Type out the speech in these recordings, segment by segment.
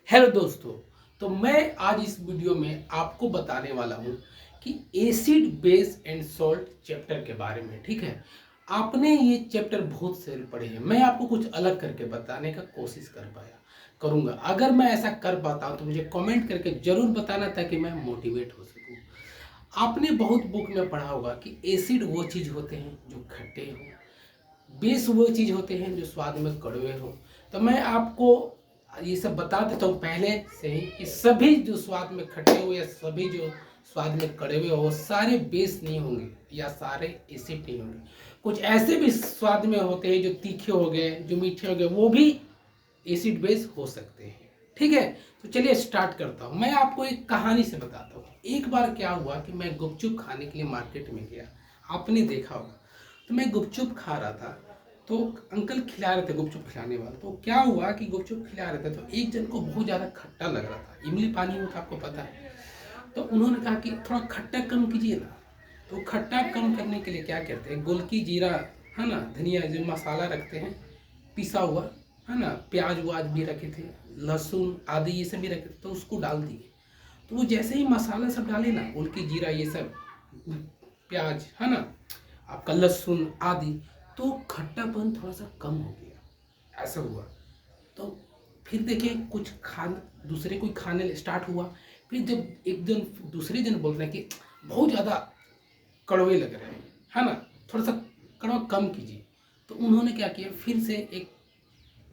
Hello दोस्तों। तो मैं आज इस वीडियो में आपको बताने वाला हूँ कि acid base and salt chapter के बारे में। ठीक है, आपने ये चैप्टर बहुत सारे पढ़े हैं, मैं आपको कुछ अलग करके बताने का कोशिश करूँगा। अगर मैं ऐसा कर पाता हूँ तो मुझे कमेंट करके ज़रूर बताना ताकि मैं मोटिवेट हो सकूँ। आपने बहुत बुक में पढ़ा होगा कि एसिड वो चीज़ होते हैं जो खट्टे हों, बेस वो चीज़ होते हैं जो स्वाद में कड़वे हो। तो मैं आपको ये सब बता देता हूँ पहले से ही कि सभी जो स्वाद में खट्टे हो या सभी जो स्वाद में कड़वे हो सारे बेस नहीं होंगे या सारे एसिड नहीं होंगे। कुछ ऐसे भी स्वाद में होते हैं जो तीखे हो गए, जो मीठे हो गए, वो भी एसिड बेस हो सकते हैं। ठीक है, तो चलिए स्टार्ट करता हूँ। मैं आपको एक कहानी से बताता हूँ। एक बार क्या हुआ कि मैं गुपचुप खाने के लिए मार्केट में गया, आपने देखा होगा। तो मैं गुपचुप खा रहा था, तो अंकल खिला रहे थे गुपचुप खिलाने वाले। तो क्या हुआ कि गुपचुप खिला रहे थे तो एक जन को बहुत ज़्यादा खट्टा लग रहा था, इमली पानी होता आपको पता है। तो उन्होंने कहा कि थोड़ा खट्टा कम कीजिए ना। तो खट्टा कम करने के लिए क्या करते हैं, गोलकी जीरा है ना, धनिया जो मसाला रखते हैं पिसा हुआ, है ना, प्याज व्याज भी रखे थे, लहसुन आदि ये सब भी रखे थे, तो उसको डाल दिए। तो वो जैसे ही मसाला सब डाले ना, गोलकी जीरा ये सब, प्याज है ना, आपका लहसुन आदि, तो खट्टापन थोड़ा सा कम हो गया, ऐसा हुआ। तो फिर देखिए कुछ खान दूसरे कोई खाने स्टार्ट हुआ। फिर जब एक जन दूसरे जन बोल रहे हैं कि बहुत ज़्यादा कड़वे लग रहे हैं, है ना, थोड़ा सा कड़वा कम कीजिए। तो उन्होंने क्या किया, फिर से एक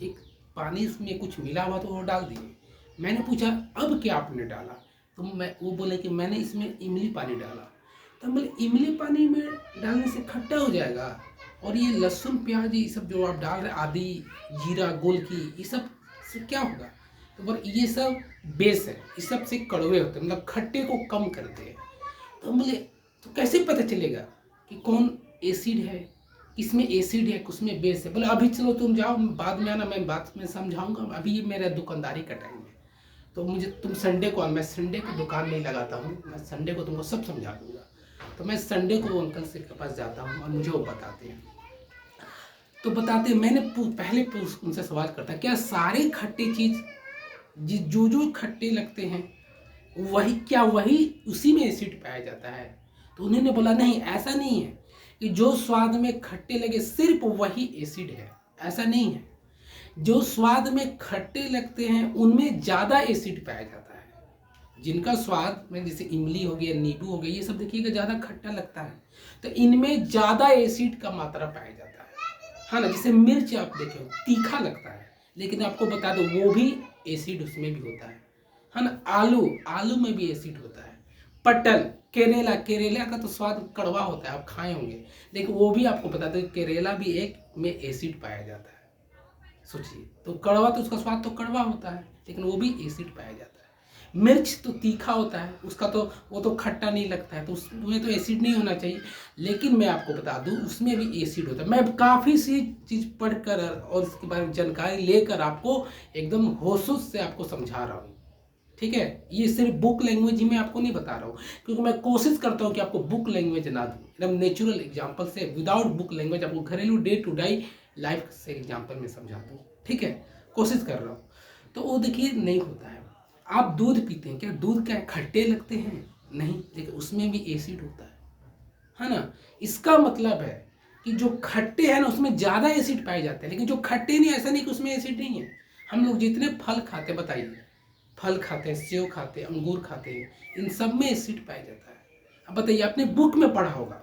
एक पानी उसमें कुछ मिला हुआ तो वो डाल दिए। मैंने पूछा अब क्या आपने डाला, तो वो बोले कि मैंने इसमें इमली पानी डाला। तो बोले इमली पानी में डालने से खट्टा हो जाएगा, और ये लहसुन प्याज ये सब जो आप डाल रहे आदि जीरा गोलकी ये सब से क्या होगा। तो बोले ये सब बेस है, इस सब से कड़वे होते हैं, मतलब खट्टे को कम करते हैं। तो बोले तो कैसे पता चलेगा कि कौन एसिड है, इसमें एसिड है उसमें बेस है। बोले अभी चलो तुम जाओ, बाद में आना, मैं बात में समझाऊंगा, अभी मेरा दुकानदारी का टाइम है। तो मुझे तुम संडे को, मैं संडे को दुकान नहीं लगाता हूँ, मैं संडे को तुमको सब समझा दूंगा। तो मैं संडे को वो अंकल से के पास जाता हूँ और मुझे वो बताते हैं। तो बताते हैं, मैंने पहले उनसे सवाल करता क्या सारे खट्टे चीज़ जो जो खट्टे लगते हैं वही क्या वही उसी में एसिड पाया जाता है। तो उन्होंने बोला नहीं, ऐसा नहीं है कि जो स्वाद में खट्टे लगे सिर्फ वही एसिड है, ऐसा नहीं है। जो स्वाद में खट्टे लगते हैं उनमें ज़्यादा एसिड पाया जाता है। जिनका स्वाद में जैसे इमली हो गया, नींबू हो गया, ये सब देखिएगा ज़्यादा खट्टा लगता है, तो इनमें ज़्यादा एसिड का मात्रा पाया जाता है ना। जैसे मिर्च आप देखें तीखा लगता है, लेकिन आपको बता दो वो भी एसिड उसमें भी होता है ना। आलू आलू में भी एसिड होता है। पटल, केरेला, केरेला का तो स्वाद कड़वा होता है, आप खाए होंगे, लेकिन वो भी आपको बता दो केरेला भी एक में एसिड पाया जाता है। सोचिए, तो कड़वा तो उसका स्वाद तो कड़वा होता है, लेकिन वो भी एसिड पाया जाता है। मिर्च तो तीखा होता है, उसका तो वो तो खट्टा नहीं लगता है, तो उसमें तो एसिड नहीं होना चाहिए, लेकिन मैं आपको बता दूं उसमें भी एसिड होता है। मैं काफ़ी सी चीज़ पढ़कर और इसके बारे में जानकारी लेकर आपको एकदम होश से आपको समझा रहा हूँ। ठीक है, ये सिर्फ बुक लैंग्वेज ही मैं आपको नहीं बता रहा हूँ, क्योंकि मैं कोशिश करता हूँ कि आपको बुक लैंग्वेज ना दूँ, एकदम नेचुरल एग्जाम्पल से, विदाउट बुक लैंग्वेज आपको घरेलू डे टू डे लाइफ से एग्जाम्पल में समझा दूँ। ठीक है, कोशिश कर रहा हूँ। तो वो देखिए नहीं होता है। आप दूध पीते हैं, क्या दूध क्या खट्टे लगते हैं? नहीं, लेकिन उसमें भी एसिड होता है ना। इसका मतलब है कि जो खट्टे हैं ना उसमें ज़्यादा एसिड पाए जाते हैं, लेकिन जो खट्टे नहीं, ऐसा नहीं कि उसमें एसिड नहीं है। हम लोग जितने फल खाते हैं, बताइए, फल खाते हैं, सेव खाते हैं, अंगूर खाते हैं, इन सब में एसिड पाया जाता है। अब बताइए, आपने बुक में पढ़ा होगा,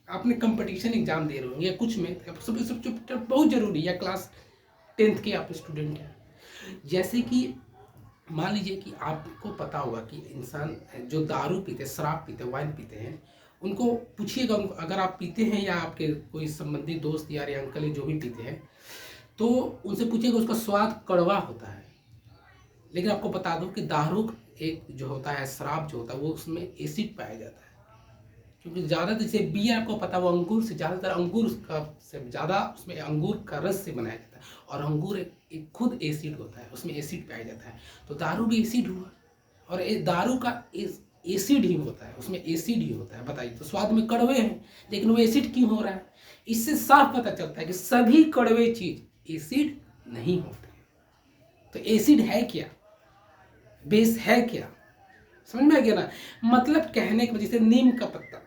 आपने कंपटीशन एग्जाम दे रहे होंगे या कुछ में, सब सब बहुत जरूरी है, या क्लास 10th के आप स्टूडेंट हैं। जैसे कि मान लीजिए कि आपको पता होगा कि इंसान जो दारू पीते, शराब पीते, वाइन पीते हैं, उनको पूछिएगा, अगर आप पीते हैं या आपके कोई संबंधी दोस्त यार या अंकल जो भी पीते हैं, तो उनसे पूछिएगा उसका स्वाद कड़वा होता है। लेकिन आपको बता दूं कि दारू एक जो होता है, शराब जो होता है, वो उसमें एसिड पाया जाता है, क्योंकि ज़्यादा जैसे बियर आपको पता है वो अंगूर से, ज़्यादातर अंगूर का से ज़्यादा उसमें अंगूर का रस से बनाया जाता है, और अंगूर एक खुद एसिड होता है, उसमें एसिड पाया जाता है। तो दारू भी एसिड हुआ, और दारू का एसिड ही होता है, उसमें एसिड ही होता है। बताइए, तो स्वाद में कड़वे हैं, लेकिन वो एसिड क्यों हो रहा है? इससे साफ पता चलता है कि सभी कड़वे चीज़ एसिड नहीं होते। तो एसिड है क्या? बेस है क्या, समझ में आ गया ना। मतलब कहने की वजह से नीम का पत्ता,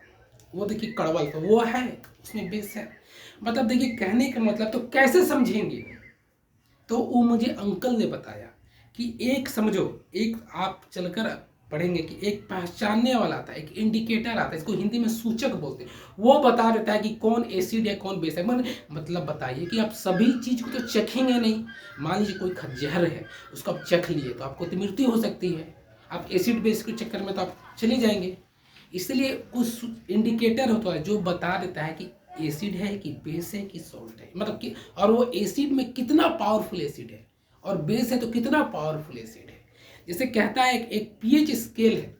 वो देखिए कड़वा तो वो है, उसमें बेस है। मतलब देखिए कहने का मतलब, तो कैसे समझेंगे, तो वो मुझे अंकल ने बताया कि एक समझो, एक आप चलकर पढ़ेंगे कि एक पहचानने वाला आता है, एक इंडिकेटर आता है, इसको हिंदी में सूचक बोलते हैं, वो बता देता है कि कौन एसिड है कौन बेस है। मतलब बताइए कि आप सभी चीज को तो चखेंगे नहीं। मान लीजिए कोई जहर है, उसको आप चख लिए तो आपको तो मृत्यु हो सकती है, आप एसिड बेस के चक्कर में तो आप चले जाएंगे। इसलिए कुछ इंडिकेटर होता है जो बता देता है कि एसिड है कि बेस है कि सॉल्ट है, मतलब कि, और वो एसिड में कितना पावरफुल एसिड है, और बेस है तो कितना पावरफुल एसिड है। जैसे कहता है एक पीएच स्केल है,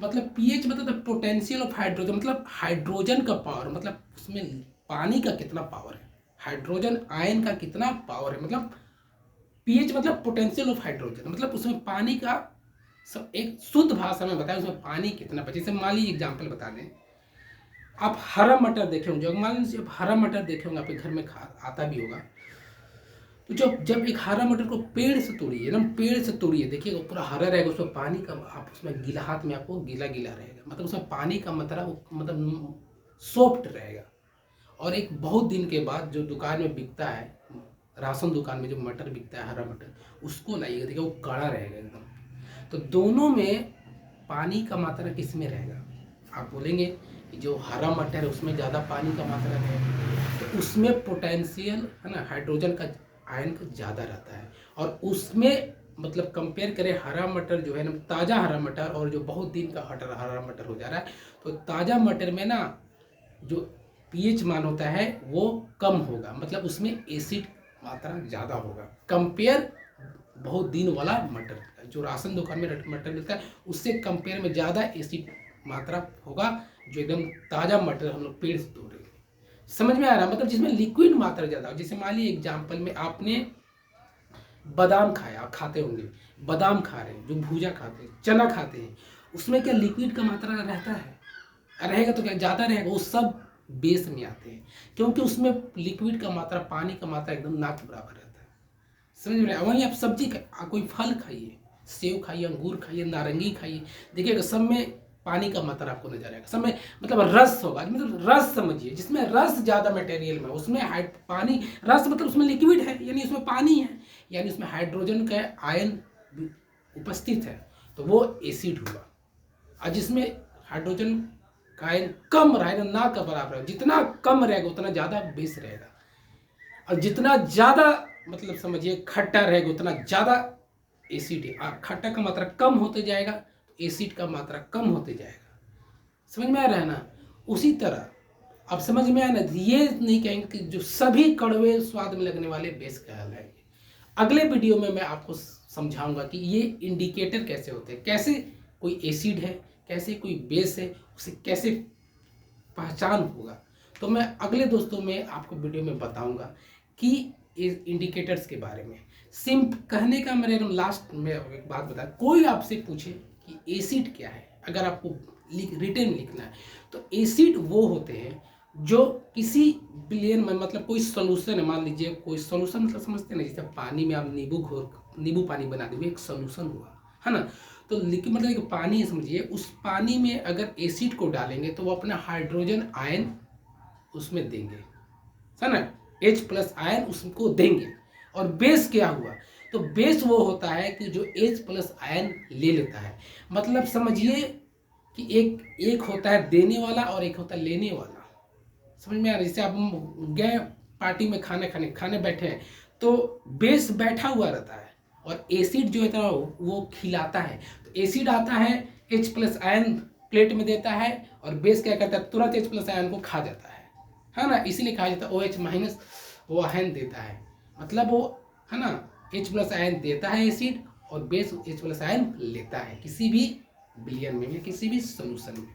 मतलब पीएच मतलब पोटेंशियल ऑफ हाइड्रोजन, मतलब हाइड्रोजन का पावर, मतलब उसमें पानी का कितना पावर है, हाइड्रोजन आयन का कितना पावर है, मतलब पीएच मतलब पोटेंशियल ऑफ हाइड्रोजन, मतलब उसमें पानी का सब एक शुद्ध भाषा में बताया उसमें पानी कितना बचे। जैसे मान लीजिए एग्जाम्पल बता दें, आप हरा मटर देखे होंगे, मान लीजिए आप हरा मटर देखे होंगे, आपके घर में आता भी होगा, तो जब जब एक हरा मटर को पेड़ से तोड़िए, एकदम पेड़ से तोड़िए, देखिएगा पूरा हरा रहेगा, उसमें पानी का, आप उसमें गीला, हाथ में आपको गीला गीला रहेगा, मतलब उसमें पानी का मात्रा मतलब सॉफ्ट रहेगा। और एक बहुत दिन के बाद जो दुकान में बिकता है, राशन दुकान में जो मटर बिकता है हरा मटर, उसको लाइएगा, देखिए वो कड़ा रहेगा एकदम। तो दोनों में पानी का मात्रा किस में रहेगा, आप बोलेंगे कि जो हरा मटर है उसमें ज़्यादा पानी का मात्रा रहेगा, तो उसमें पोटेंशियल है ना, हाइड्रोजन का आयन का ज़्यादा रहता है। और उसमें मतलब कंपेयर करें हरा मटर जो है ना, ताज़ा हरा मटर और जो बहुत दिन का हरा मटर हो जा रहा है, तो ताज़ा मटर में ना जो पीएच मान होता है वो कम होगा, मतलब उसमें एसिड मात्रा ज़्यादा होगा कंपेयर बहुत दिन वाला मटर, जो राशन दुकान में मटर मिलता है उससे कंपेयर में ज़्यादा एसिड मात्रा होगा, जो एकदम ताज़ा मटर हम लोग पेड़ से तोड़ रहे हैं। समझ में आ रहा है, मतलब जिसमें लिक्विड मात्रा ज़्यादा हो। जैसे मान लीजिए एग्जाम्पल में आपने बादाम खाया, आप खाते होंगे, बादाम खा रहे हैं, जो भूजा खाते हैं, चना खाते हैं, उसमें क्या लिक्विड का मात्रा रहता है, रहेगा तो क्या ज़्यादा रहेगा, वो सब बेस में आते हैं, क्योंकि उसमें लिक्विड का मात्रा, पानी का मात्रा एकदम ना के बराबर रहता है। समझ में आया। वहीं आप सब्जी कोई फल खाइए, सेव खाइए, अंगूर खाइए, नारंगी खाइए, देखिएगा सब में पानी का मात्रा आपको नजर आएगा, सब में मतलब रस होगा, मतलब रस समझिए, जिसमें रस ज़्यादा मटेरियल में, उसमें पानी, रस मतलब उसमें लिक्विड है, यानी उसमें पानी है, यानी उसमें हाइड्रोजन का आयन उपस्थित है, तो वो एसिड हुआ। और जिसमें हाइड्रोजन का आयन कम रहेगा, ना का बराबर है, जितना कम रहेगा उतना ज़्यादा बेस रहेगा, और जितना ज़्यादा मतलब समझिए खट्टा रहेगा उतना ज़्यादा एसिड है। खट्टा का मात्रा कम होते जाएगा तो एसिड का मात्रा कम होते जाएगा। समझ में आ रहा है ना। उसी तरह अब समझ में आया ना, ये नहीं कहेंगे कि जो सभी कड़वे स्वाद में लगने वाले बेस कहलाएंगे। अगले वीडियो में मैं आपको समझाऊंगा कि ये इंडिकेटर कैसे होते हैं, कैसे कोई एसिड है, कैसे कोई बेस है, उसे कैसे पहचान होगा। तो मैं अगले दोस्तों में आपको वीडियो में बताऊंगा कि इस इंडिकेटर्स के बारे में। कहने का मेरे लास्ट में एक बात बता, कोई आपसे पूछे कि एसिड क्या है, अगर आपको रिटर्न लिखना है, तो एसिड वो होते हैं जो किसी बिलियन में, मतलब कोई सोल्यूशन है, मान लीजिए कोई सोल्यूशन मतलब समझते हैं ना, जैसे पानी में आप नींबू पानी बना देंगे, एक सोल्यूशन हुआ है ना। तो लिक्विड मतलब एक पानी है समझिए, उस पानी में अगर एसिड को डालेंगे तो वो अपना हाइड्रोजन आयन उसमें देंगे, है ना, H+ आयन उसको देंगे। और बेस क्या हुआ, तो बेस वो होता है कि जो H+ आयन ले लेता है। मतलब समझिए कि एक होता है देने वाला और एक होता है लेने वाला। समझ में आ रहा है। जैसे आप गए पार्टी में खाने बैठे हैं, तो बेस बैठा हुआ रहता है और एसिड जो है वो खिलाता है। तो एसिड आता है, H+ आयन प्लेट में देता है, और बेस क्या करता है, तुरंत H+ आयन को खा जाता है ना। इसीलिए कहा जाता है OH- वो आयन देता है, मतलब वो है ना, H+ आयन देता है एसिड, और बेस H+ आयन लेता है किसी भी विलयन में या किसी भी सोल्यूशन में।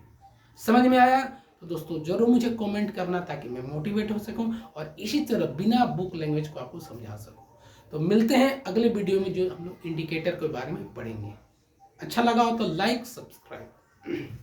समझ में आया। तो दोस्तों जरूर मुझे कमेंट करना ताकि मैं मोटिवेट हो सकूं और इसी तरह बिना बुक लैंग्वेज को आपको समझा सकूं। तो मिलते हैं अगले वीडियो में, जो हम लोग इंडिकेटर के बारे में पढ़ेंगे। अच्छा लगा हो तो लाइक सब्सक्राइब।